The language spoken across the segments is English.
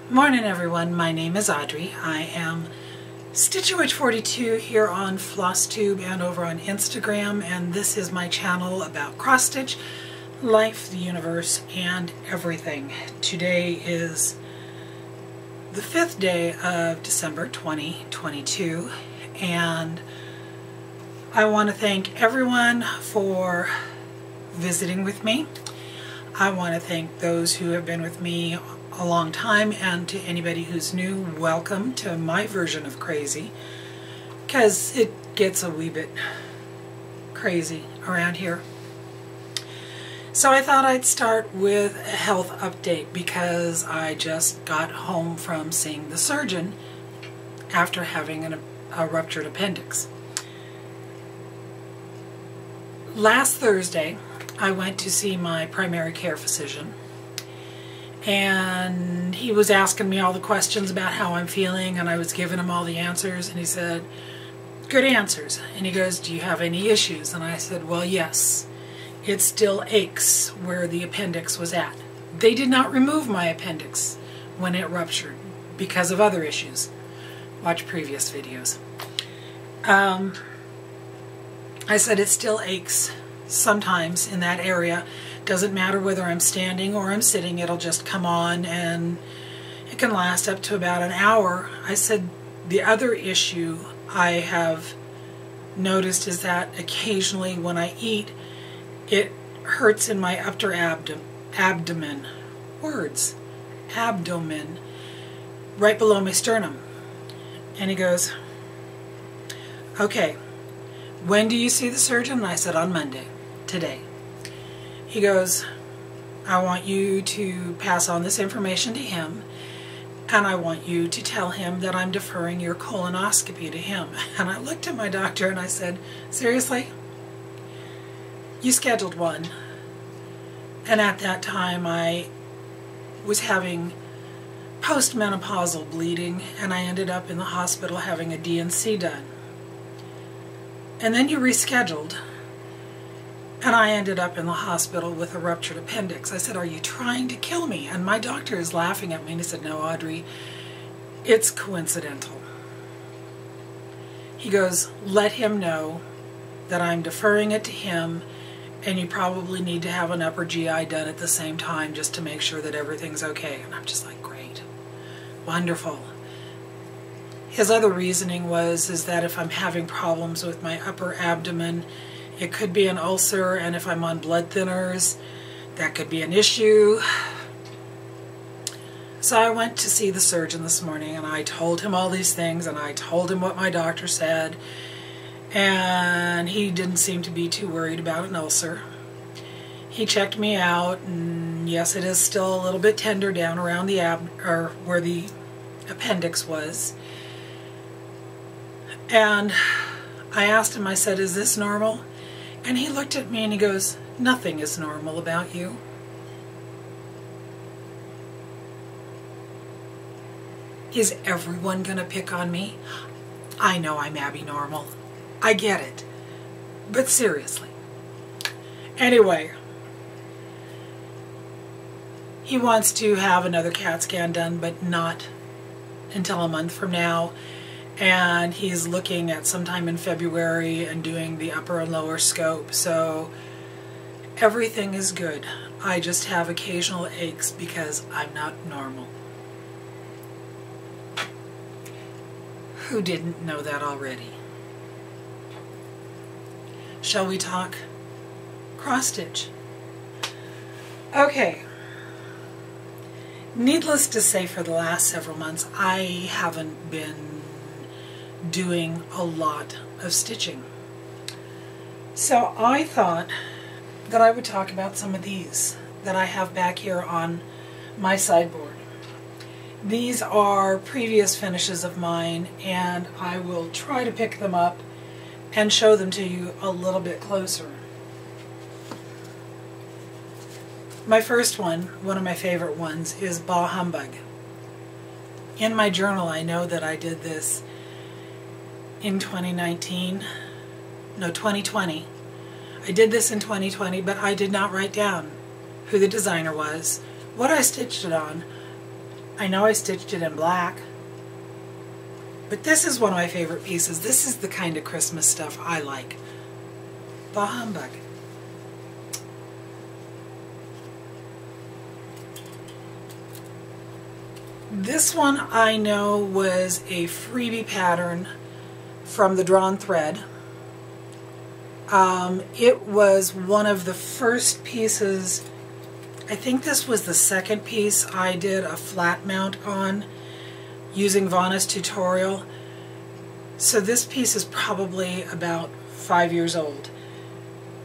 Morning everyone, my name is Audrey. I am Stitchywitch42 here on FlossTube and over on Instagram, and this is my channel about cross stitch, life, the universe, and everything. Today is the 5th day of December 2022, and I want to thank everyone for visiting with me. I want to thank those who have been with me a long time, and to anybody who's new, welcome to my version of crazy, because it gets a wee bit crazy around here. So I thought I'd start with a health update because I just got home from seeing the surgeon after having a ruptured appendix. Last Thursday I went to see my primary care physician, and he was asking me all the questions about how I'm feeling, and I was giving him all the answers, and he said, good answers. And he goes, do you have any issues? And I said, well, yes, it still aches where the appendix was at. They did not remove my appendix when it ruptured because of other issues. Watch previous videos. I said it still aches sometimes in that area. Doesn't matter whether I'm standing or I'm sitting, it'll just come on, and it can last up to about an hour. I said the other issue I have noticed is that occasionally when I eat, it hurts in my upper abdomen, right below my sternum. And he goes, okay, when do you see the surgeon? And I said, on Monday, today. He goes, I want you to pass on this information to him, and I want you to tell him that I'm deferring your colonoscopy to him. And I looked at my doctor and I said, seriously? You scheduled one. And at that time I was having postmenopausal bleeding, and I ended up in the hospital having a D&C done. And then you rescheduled, and I ended up in the hospital with a ruptured appendix. I said, are you trying to kill me? And my doctor is laughing at me, and he said, no, Audrey, it's coincidental. He goes, let him know that I'm deferring it to him, and you probably need to have an upper GI done at the same time just to make sure that everything's okay. And I'm just like, great, wonderful. His other reasoning is that if I'm having problems with my upper abdomen, it could be an ulcer, and if I'm on blood thinners, that could be an issue. So I went to see the surgeon this morning, and I told him all these things, and I told him what my doctor said, and he didn't seem to be too worried about an ulcer. He checked me out, and yes, it is still a little bit tender down around the where the appendix was. And I asked him, I said, is this normal? And he looked at me and he goes, nothing is normal about you. Is everyone going to pick on me? I know I'm Abby Normal. I get it. But seriously. Anyway, he wants to have another CAT scan done, but not until a month from now. And he's looking at sometime in February and doing the upper and lower scope. So everything is good. I just have occasional aches because I'm not normal. Who didn't know that already? Shall we talk cross stitch? Okay. Needless to say, for the last several months, I haven't been doing a lot of stitching. So I thought that I would talk about some of these that I have back here on my sideboard. These are previous finishes of mine, and I will try to pick them up and show them to you a little bit closer. My first one of my favorite ones, is Bah Humbug. In my journal I know that I did this in 2020. I did this in 2020, but I did not write down who the designer was, what I stitched it on, I know I stitched it in black, but this is one of my favorite pieces. This is the kind of Christmas stuff I like. Bah humbug. This one I know was a freebie pattern from the Drawn Thread. It was one of the first pieces, I think this was the second piece I did a flat mount on using Vanna's tutorial. So this piece is probably about 5 years old.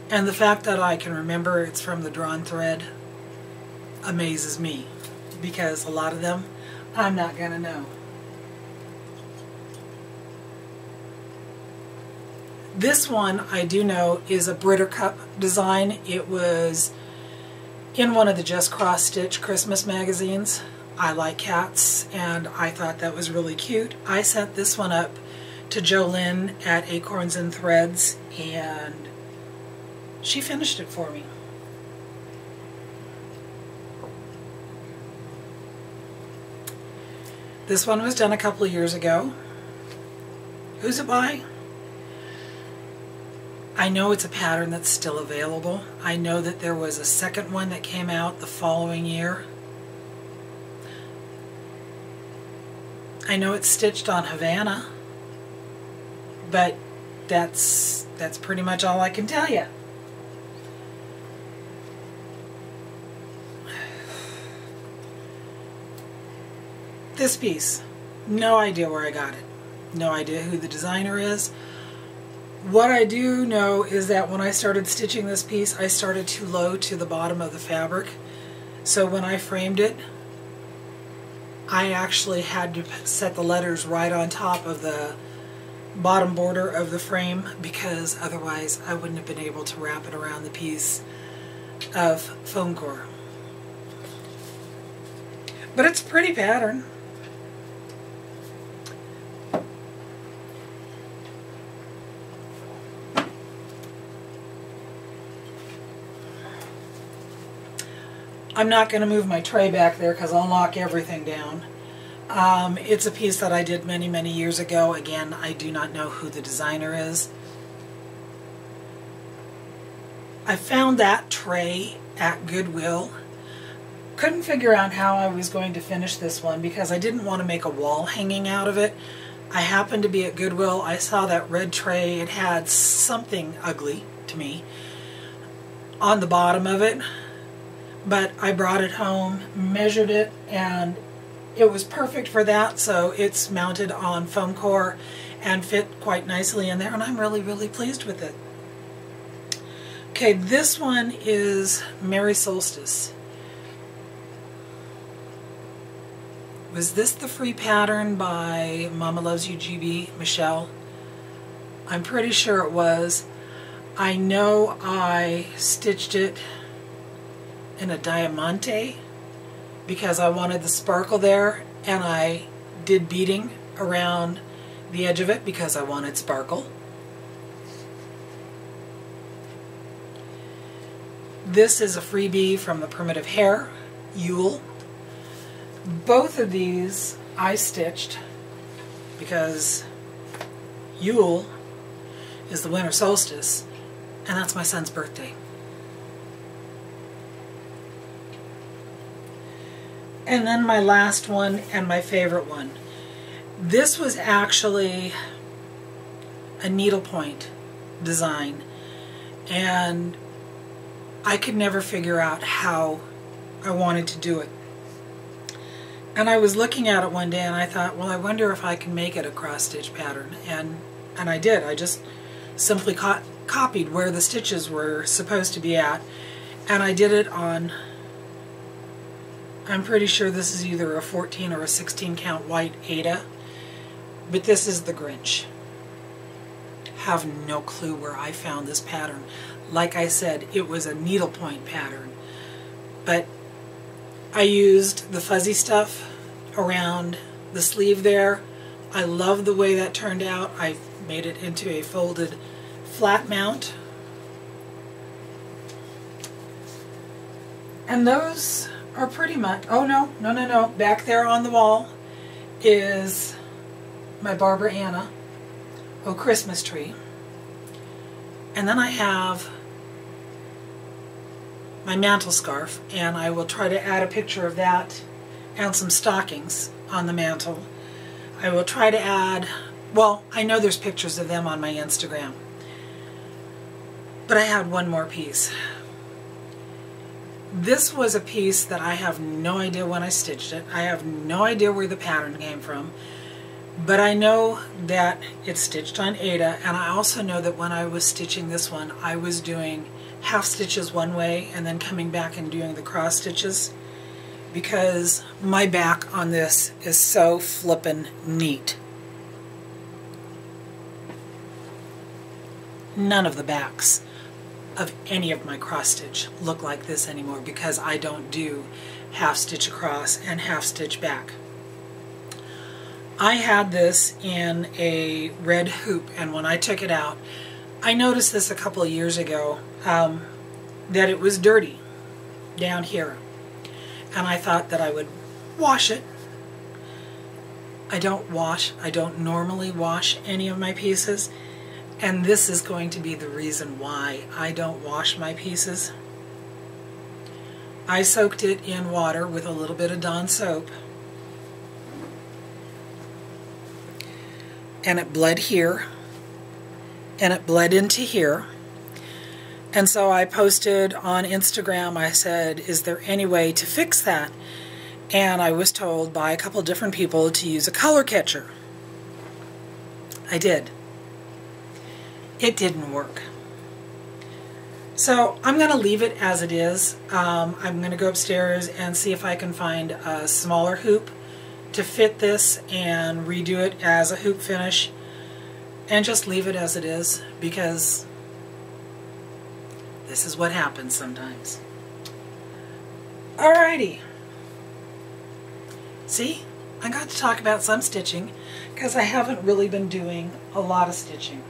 And the fact that I can remember it's from the Drawn Thread amazes me, because a lot of them I'm not going to know. This one I do know is a Britter Cup design. It was in one of the Just Cross Stitch Christmas magazines. I like cats, and I thought that was really cute. I sent this one up to Jolynn at Acorns and Threads, and she finished it for me. This one was done a couple of years ago. Who's it by? I know it's a pattern that's still available. I know that there was a second one that came out the following year. I know it's stitched on Havana, but that's pretty much all I can tell you. This piece, no idea where I got it. No idea who the designer is. What I do know is that when I started stitching this piece, I started too low to the bottom of the fabric. So when I framed it, I actually had to set the letters right on top of the bottom border of the frame, because otherwise I wouldn't have been able to wrap it around the piece of foam core. But it's a pretty pattern. I'm not going to move my tray back there because I'll knock everything down. It's a piece that I did many, many years ago. Again, I do not know who the designer is. I found that tray at Goodwill. Couldn't figure out how I was going to finish this one because I didn't want to make a wall hanging out of it. I happened to be at Goodwill. I saw that red tray. It had something ugly to me on the bottom of it. But I brought it home, measured it, and it was perfect for that, so it's mounted on foam core and fit quite nicely in there, and I'm really, really pleased with it. Okay, this one is Merry Solstice. Was this the free pattern by Mama Loves You GB, Michelle? I'm pretty sure it was. I know I stitched it in a diamante because I wanted the sparkle there, and I did beading around the edge of it because I wanted sparkle. This is a freebie from the Primitive Hare, Yule. Both of these I stitched because Yule is the winter solstice, and that's my son's birthday. And then my last one and my favorite one. This was actually a needlepoint design, and I could never figure out how I wanted to do it. And I was looking at it one day and I thought, well, I wonder if I can make it a cross stitch pattern. And I did. I just simply copied where the stitches were supposed to be at, and I did it on, I'm pretty sure this is either a 14 or a 16 count white Aida, but this is the Grinch. Have no clue where I found this pattern. Like I said, it was a needlepoint pattern, but I used the fuzzy stuff around the sleeve there. I love the way that turned out. I made it into a folded flat mount. And those are pretty much, oh no, back there on the wall is my Barbara Anna, Christmas tree. And then I have my mantle scarf, and I will try to add a picture of that and some stockings on the mantle. I will try to add, well, I know there's pictures of them on my Instagram. But I had one more piece. This was a piece that I have no idea when I stitched it. I have no idea where the pattern came from. But I know that it's stitched on Aida, and I also know that when I was stitching this one, I was doing half stitches one way and then coming back and doing the cross stitches, because my back on this is so flippin' neat. None of the backs of any of my cross stitch look like this anymore because I don't do half stitch across and half stitch back. I had this in a red hoop, and when I took it out, I noticed this a couple of years ago, that it was dirty down here, and I thought that I would wash it. I don't normally wash any of my pieces, and this is going to be the reason why I don't wash my pieces. I soaked it in water with a little bit of Dawn soap, and it bled here, and it bled into here. And so I posted on Instagram, I said, is there any way to fix that? And I was told by a couple different people to use a color catcher. I did. It didn't work. So I'm going to leave it as it is. I'm going to go upstairs and see if I can find a smaller hoop to fit this and redo it as a hoop finish, and just leave it as it is, because this is what happens sometimes. Alrighty. See, I got to talk about some stitching because I haven't really been doing a lot of stitching.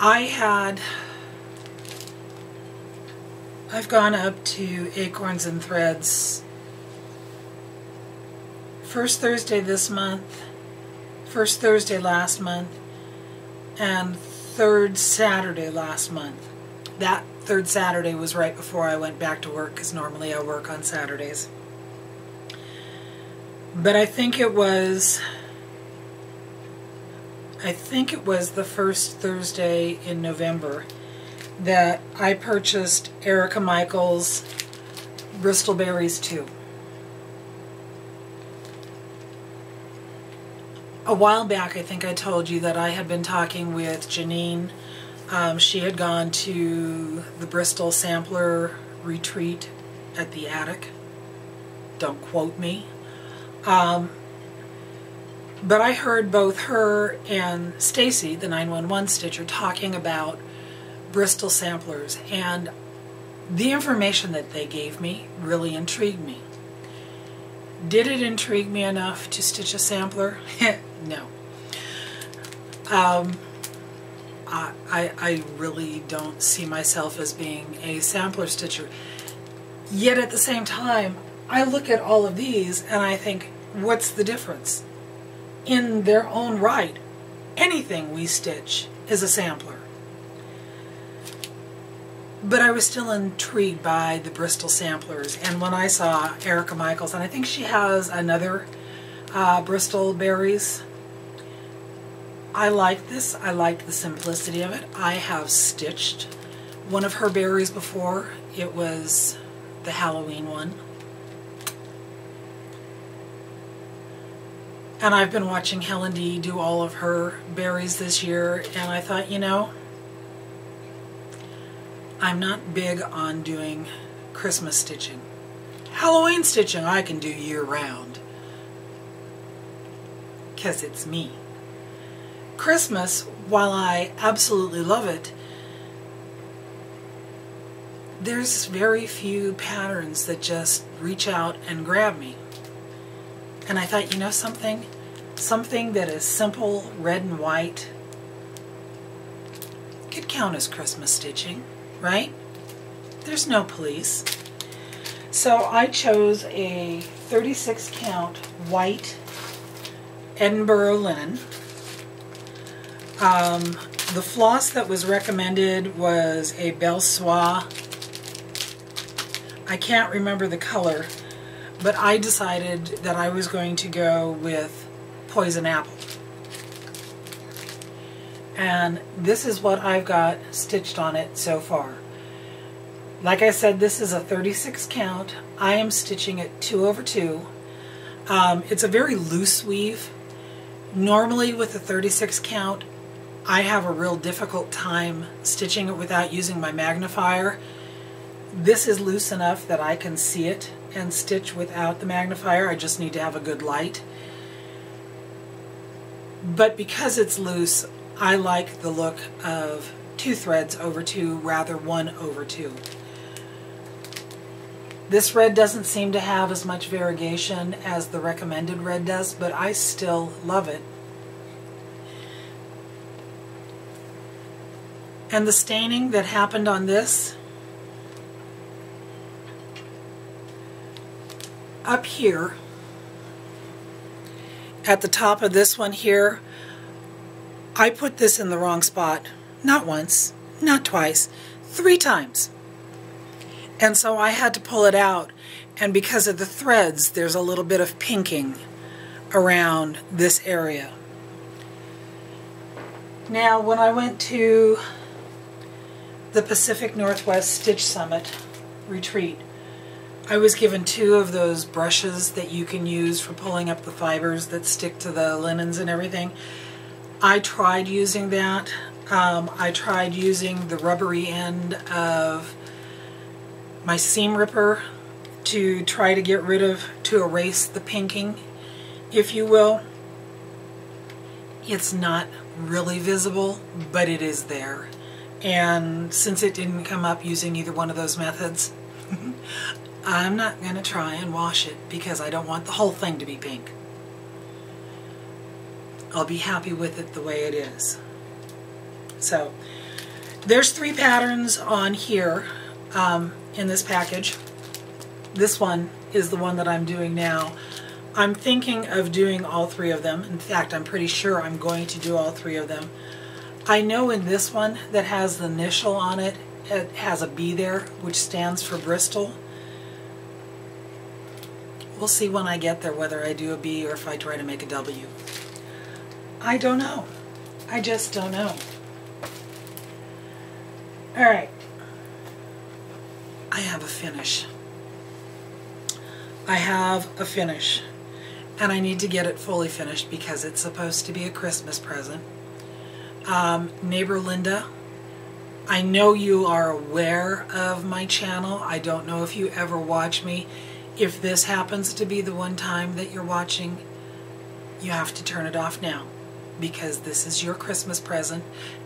I've gone up to Acorns and Threads first Thursday this month, first Thursday last month, and third Saturday last month. That third Saturday was right before I went back to work, because normally I work on Saturdays. But I think it was the first Thursday in November that I purchased Erica Michael's Bristol Berries II. A while back, I think I told you that I had been talking with Janine. She had gone to the Bristol Sampler Retreat at the Attic. Don't quote me. But I heard both her and Stacy, the 911 stitcher, talking about Bristol samplers, and the information that they gave me really intrigued me. Did it intrigue me enough to stitch a sampler? No. I really don't see myself as being a sampler stitcher. Yet at the same time, I look at all of these and I think, what's the difference? In their own right, anything we stitch is a sampler. But I was still intrigued by the Bristol samplers, and when I saw Erica Michael's, and I think she has another Bristol Berries, I liked this. I liked the simplicity of it. I have stitched one of her berries before. It was the Halloween one. And I've been watching Helen D do all of her berries this year, and I thought, you know, I'm not big on doing Christmas stitching. Halloween stitching I can do year-round, because it's me. Christmas, while I absolutely love it, there's very few patterns that just reach out and grab me. And I thought, you know something? Something that is simple, red and white, could count as Christmas stitching, right? There's no police. So I chose a 36 count white Edinburgh linen. The floss that was recommended was a Belle Soie. I can't remember the color, but I decided that I was going to go with Poison Apple. And this is what I've got stitched on it so far. Like I said, this is a 36 count. I am stitching it 2/2. It's a very loose weave. Normally with a 36 count, I have a real difficult time stitching it without using my magnifier. This is loose enough that I can see it and stitch without the magnifier. I just need to have a good light. But because it's loose, I like the look of 2 threads over 2 rather 1 over 2. This red doesn't seem to have as much variegation as the recommended red does, but I still love it. And the staining that happened on this, up here, at the top of this one here, I put this in the wrong spot. Not once, not twice, 3 times. And so I had to pull it out, and because of the threads, there's a little bit of pinking around this area. Now, when I went to the Pacific Northwest Stitch Summit retreat, I was given 2 of those brushes that you can use for pulling up the fibers that stick to the linens and everything. I tried using that. I tried using the rubbery end of my seam ripper to try to get rid of, to erase the pinking, if you will. It's not really visible, but it is there. And since it didn't come up using either one of those methods, I'm not going to try and wash it because I don't want the whole thing to be pink. I'll be happy with it the way it is. So, there's 3 patterns on here in this package. This one is the one that I'm doing now. I'm thinking of doing all 3 of them. In fact, I'm pretty sure I'm going to do all 3 of them. I know in this one that has the initial on it, it has a B there, which stands for Bristol. We'll see when I get there whether I do a B or if I try to make a W. I don't know. I just don't know. Alright. I have a finish. I have a finish. And I need to get it fully finished because it's supposed to be a Christmas present. Neighbor Linda, I know you are aware of my channel. I don't know if you ever watch me. If this happens to be the one time that you're watching, you have to turn it off now because this is your Christmas present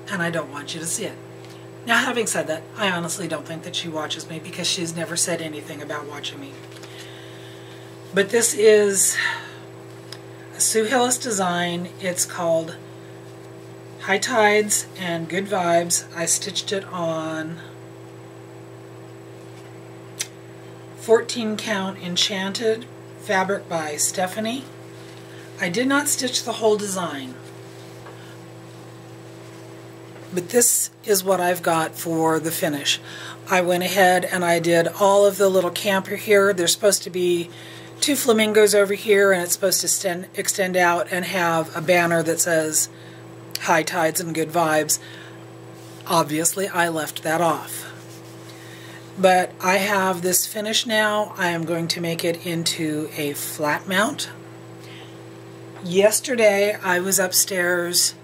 and I don't want you to see it. Now, having said that, I honestly don't think that she watches me because she's never said anything about watching me. But this is a Sue Hillis design. It's called High Tides and Good Vibes. I stitched it on 14 count Enchanted fabric by Stephanie. I did not stitch the whole design, but this is what I've got for the finish. I went ahead and I did all of the little camper here. There's supposed to be 2 flamingos over here, and it's supposed to extend out and have a banner that says High Tides and Good Vibes. Obviously, I left that off. But I have this finish now. I am going to make it into a flat mount. Yesterday, I was upstairs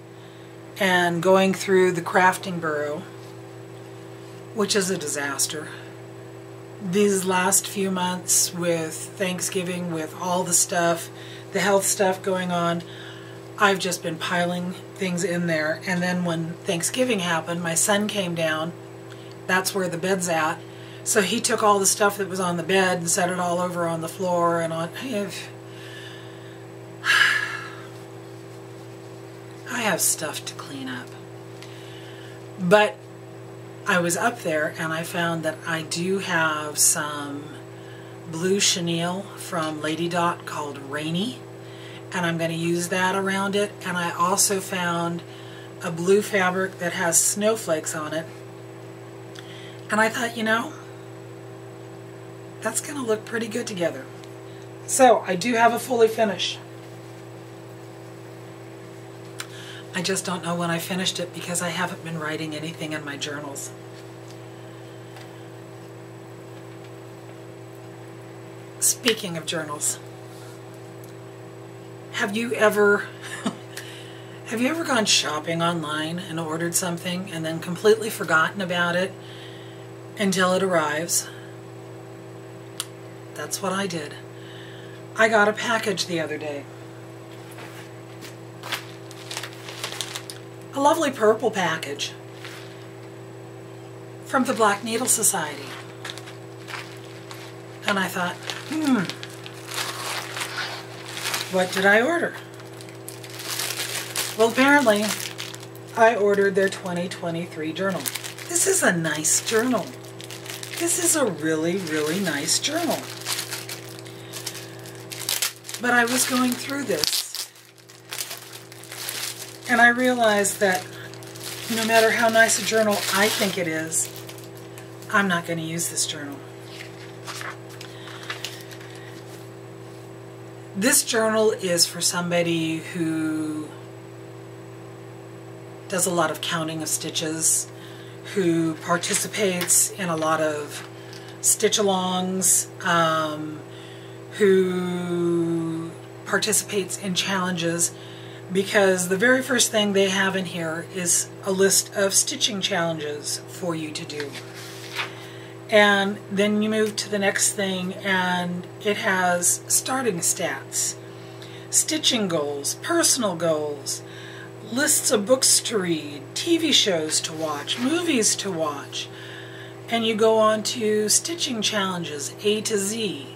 and going through the crafting bureau, which is a disaster. These last few months with Thanksgiving, with all the stuff, the health stuff going on, I've just been piling things in there. And then when Thanksgiving happened, my son came down. That's where the bed's at. So he took all the stuff that was on the bed and set it all over on the floor and on. I have stuff to clean up. But I was up there and I found that I do have some blue chenille from Lady Dot called Rainy, and I'm going to use that around it. And I also found a blue fabric that has snowflakes on it, and I thought, you know, that's going to look pretty good together. So I do have a fully finished. I just don't know when I finished it because I haven't been writing anything in my journals. Speaking of journals, have you ever gone shopping online and ordered something and then completely forgotten about it until it arrives? That's what I did. I got a package the other day. A lovely purple package from the Black Needle Society. And I thought, what did I order? Well, apparently, I ordered their 2023 journal. This is a nice journal. This is a really, really nice journal. But I was going through this, and I realized that no matter how nice a journal I think it is, I'm not going to use this journal. This journal is for somebody who does a lot of counting of stitches, who participates in a lot of stitch-alongs, who participates in challenges, because the very first thing they have in here is a list of stitching challenges for you to do. And then you move to the next thing and it has starting stats, stitching goals, personal goals, lists of books to read, TV shows to watch, movies to watch, and you go on to stitching challenges A to Z.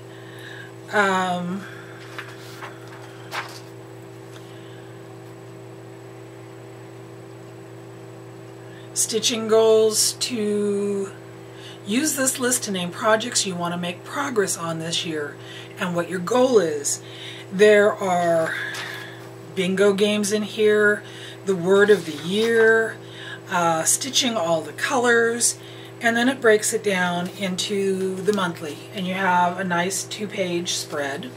Stitching goals to use this list to name projects you want to make progress on this year and what your goal is. There are bingo games in here, the word of the year, stitching all the colors, and then it breaks it down into the monthly, and you have a nice 2-page spread.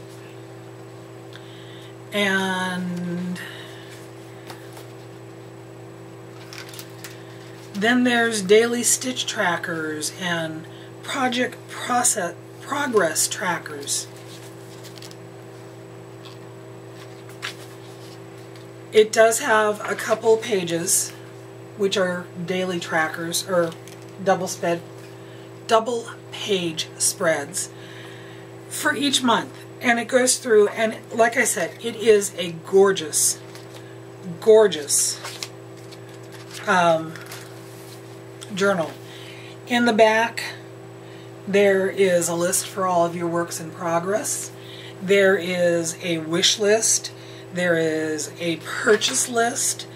And then there's daily stitch trackers and project progress trackers. It does have a couple pages which are daily trackers or double page spreads for each month, and it goes through, and like I said, it is a gorgeous journal. In the back there is a list for all of your works in progress. There is a wish list. There is a purchase list.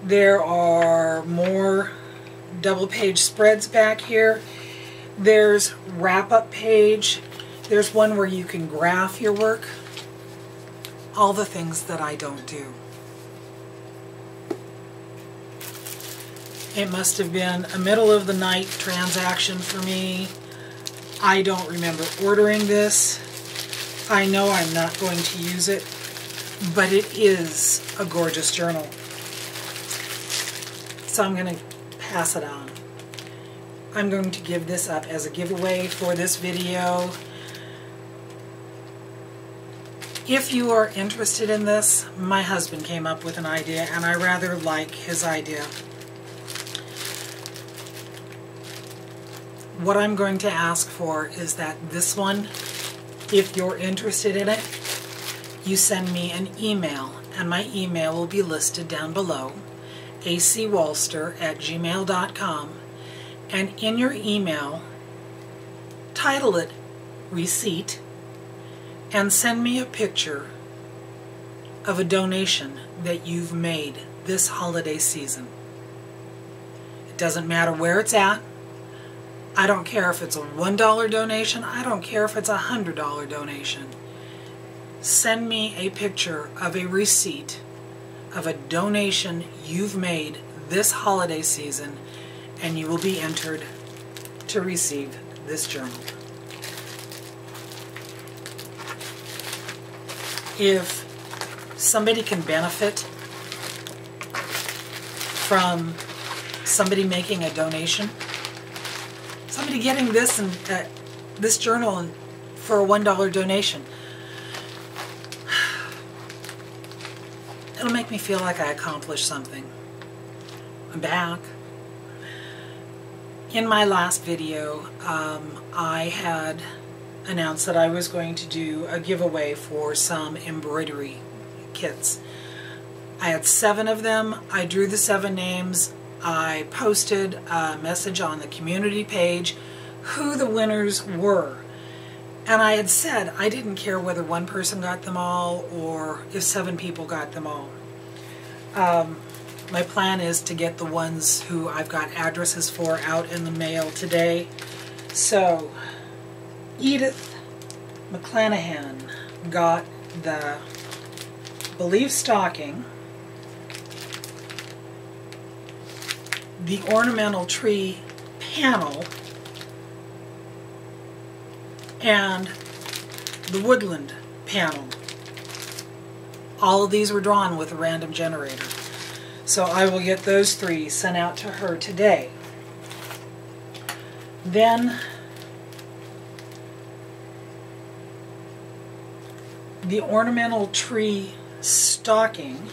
There are more double-page spreads back here. There's wrap-up page. There's one where you can graph your work. All the things that I don't do. It must have been a middle-of-the-night transaction for me. I don't remember ordering this. I know I'm not going to use it, but it is a gorgeous journal. So I'm going to pass it on. I'm going to give this up as a giveaway for this video. If you are interested in this, my husband came up with an idea, and I rather like his idea. What I'm going to ask for is that this one, if you're interested in it, you send me an email, and my email will be listed down below, acwalster@gmail.com, and in your email, title it Receipt, and send me a picture of a donation that you've made this holiday season. It doesn't matter where it's at. I don't care if it's a $1 donation. I don't care if it's a $100 donation. Send me a picture of a receipt of a donation you've made this holiday season, and you will be entered to receive this journal. If somebody can benefit from somebody making a donation, somebody getting this and this journal for a $1 donation, it'll make me feel like I accomplished something. I'm back. In my last video, I had announced that I was going to do a giveaway for some embroidery kits. I had 7 of them. I drew the 7 names. I posted a message on the community page who the winners were. And I had said I didn't care whether one person got them all or if 7 people got them all. My plan is to get the ones who I've got addresses for out in the mail today. So, Edith McClanahan got the Believe stocking, the ornamental tree panel, and the woodland panel. All of these were drawn with a random generator. So I will get those 3 sent out to her today. Then the ornamental tree stocking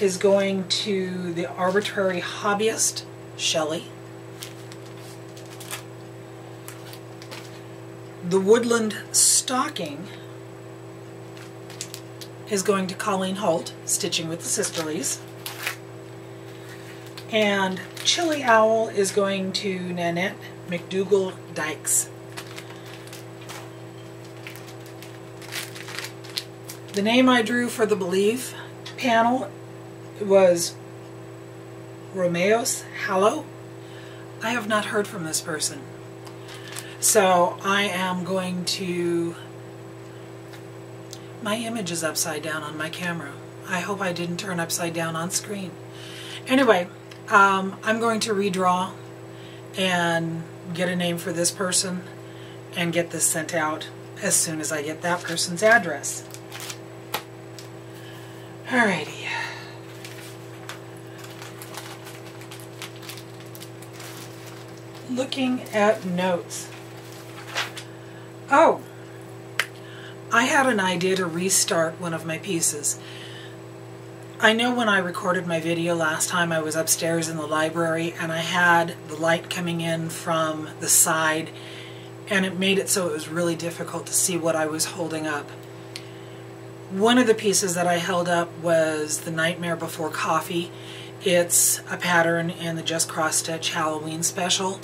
is going to the arbitrary hobbyist, Shelley. The woodland stocking is going to Colleen Holt, Stitching with the Sisterlies. And Chili Owl is going to Nanette McDougall Dykes. The name I drew for the Believe panel was Romeos Hallow. I have not heard from this person. So I am going to... My image is upside down on my camera. I hope I didn't turn upside down on screen. Anyway, I'm going to redraw and get a name for this person and get this sent out as soon as I get that person's address. Alrighty. Looking at notes. Oh, I had an idea to restart one of my pieces. I know when I recorded my video last time, I was upstairs in the library and I had the light coming in from the side, and it made it so it was really difficult to see what I was holding up. One of the pieces that I held up was the Nightmare Before Coffee. It's a pattern in the Just Cross Stitch Halloween special.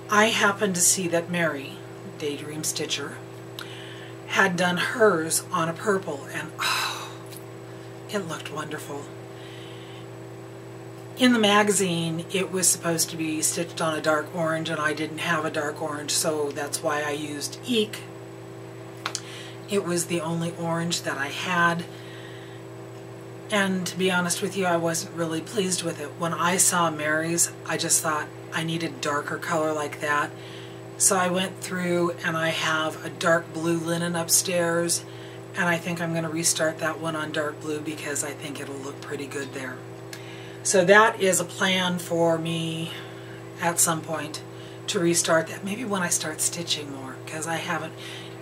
I happened to see that Mary, Daydream Stitcher, had done hers on a purple, and oh, it looked wonderful. In the magazine, it was supposed to be stitched on a dark orange, and I didn't have a dark orange, so that's why I used Eek. It was the only orange that I had, and to be honest with you, I wasn't really pleased with it. When I saw Mary's, I just thought I needed darker color like that. So I went through and I have a dark blue linen upstairs, and I think I'm going to restart that one on dark blue because I think it'll look pretty good there. So that is a plan for me at some point to restart that. Maybe when I start stitching more, because I haven't.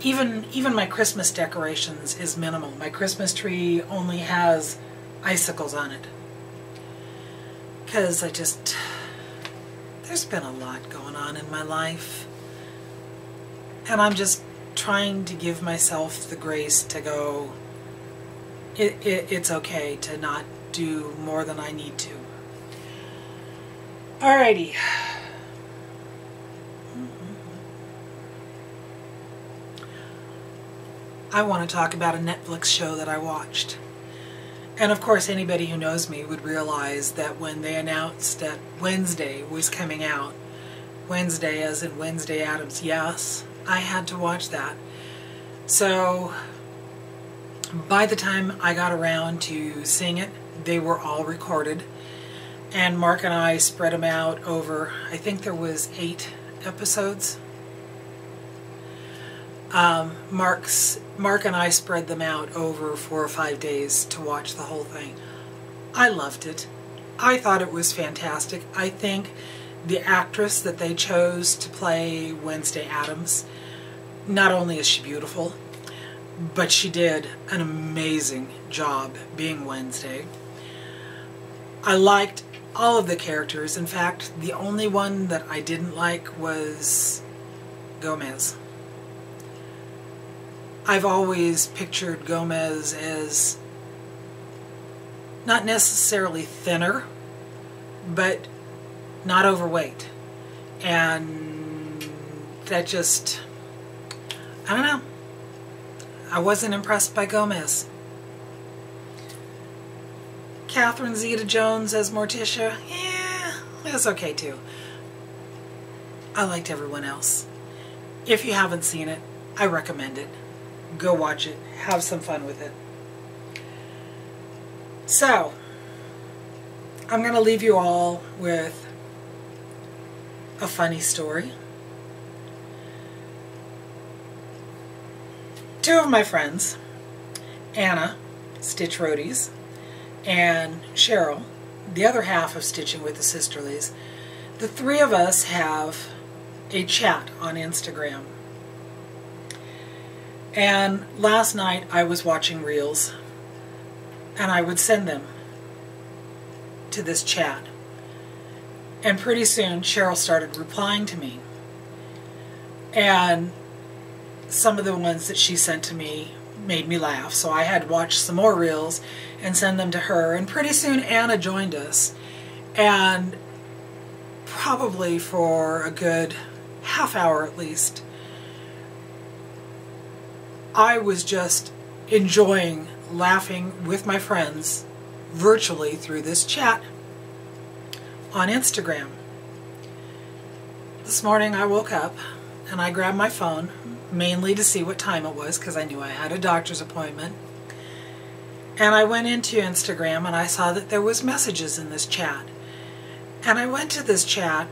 Even my Christmas decorations is minimal. My Christmas tree only has icicles on it. Because there's been a lot going on in my life. And I'm just trying to give myself the grace to go, it's okay to not do more than I need to. Alrighty. I want to talk about a Netflix show that I watched. And of course, anybody who knows me would realize that when they announced that Wednesday was coming out, Wednesday, as in Wednesday Addams. Yes, I had to watch that. So by the time I got around to seeing it, they were all recorded. And Mark and I spread them out over, I think there was 8 episodes. Mark and I spread them out over 4 or 5 days to watch the whole thing. I loved it. I thought it was fantastic. I think the actress that they chose to play Wednesday Addams, not only is she beautiful, but she did an amazing job being Wednesday. I liked all of the characters. In fact, the only one that I didn't like was Gomez. I've always pictured Gomez as not necessarily thinner, but not overweight. And that just, I don't know. I wasn't impressed by Gomez. Catherine Zeta-Jones as Morticia, yeah, it was okay too. I liked everyone else. If you haven't seen it, I recommend it. Go watch it. Have some fun with it. So, I'm going to leave you all with a funny story. 2 of my friends, Anna, Stitch Roadies, and Cheryl, the other half of Stitching with the Sisterlies, the 3 of us have a chat on Instagram. And last night I was watching reels, and I would send them to this chat. And pretty soon Cheryl started replying to me. And some of the ones that she sent to me made me laugh, so I had to watch some more reels and send them to her. And pretty soon Anna joined us, and probably for a good half hour at least, I was just enjoying laughing with my friends virtually through this chat on Instagram. This morning I woke up and I grabbed my phone, mainly to see what time it was because I knew I had a doctor's appointment. And I went into Instagram and I saw that there was messages in this chat. And I went to this chat,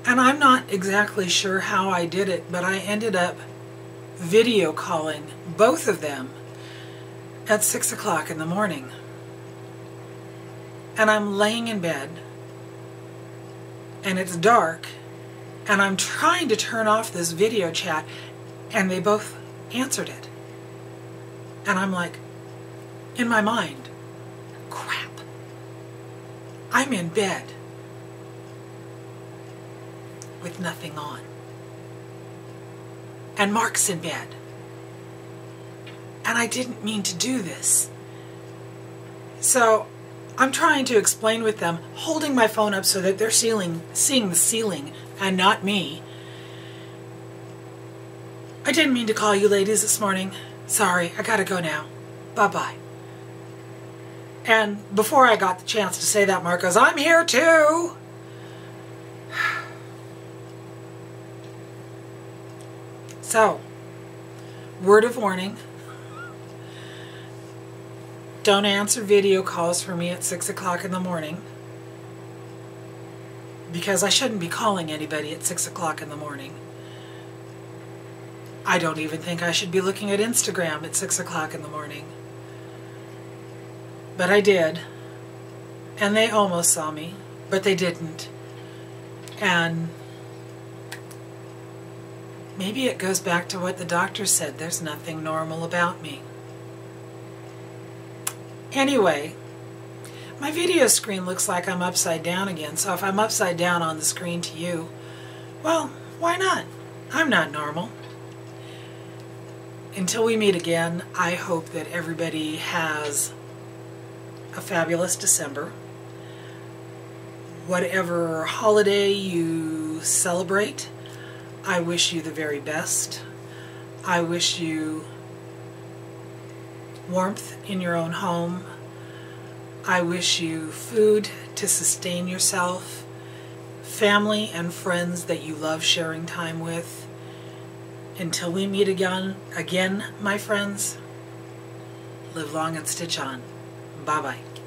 and I'm not exactly sure how I did it, but I ended up video calling both of them at 6 o'clock in the morning. And I'm laying in bed, and it's dark, and I'm trying to turn off this video chat, and they both answered it. And I'm like, in my mind, crap, I'm in bed with nothing on. And Mark's in bed. And I didn't mean to do this. So I'm trying to explain with them, holding my phone up so that they're seeing the ceiling and not me. I didn't mean to call you ladies this morning. Sorry, I gotta go now. Bye-bye. And before I got the chance to say that, Mark goes, I'm here too. So, word of warning. Don't answer video calls for me at 6 o'clock in the morning, because I shouldn't be calling anybody at 6 o'clock in the morning. I don't even think I should be looking at Instagram at 6 o'clock in the morning. But I did. And they almost saw me, but they didn't. And maybe it goes back to what the doctor said. There's nothing normal about me. Anyway, my video screen looks like I'm upside down again, so if I'm upside down on the screen to you, well, why not? I'm not normal. Until we meet again, I hope that everybody has a fabulous December. Whatever holiday you celebrate, I wish you the very best. I wish you warmth in your own home. I wish you food to sustain yourself, family and friends that you love sharing time with. Until we meet again, my friends, live long and stitch on. Bye-bye.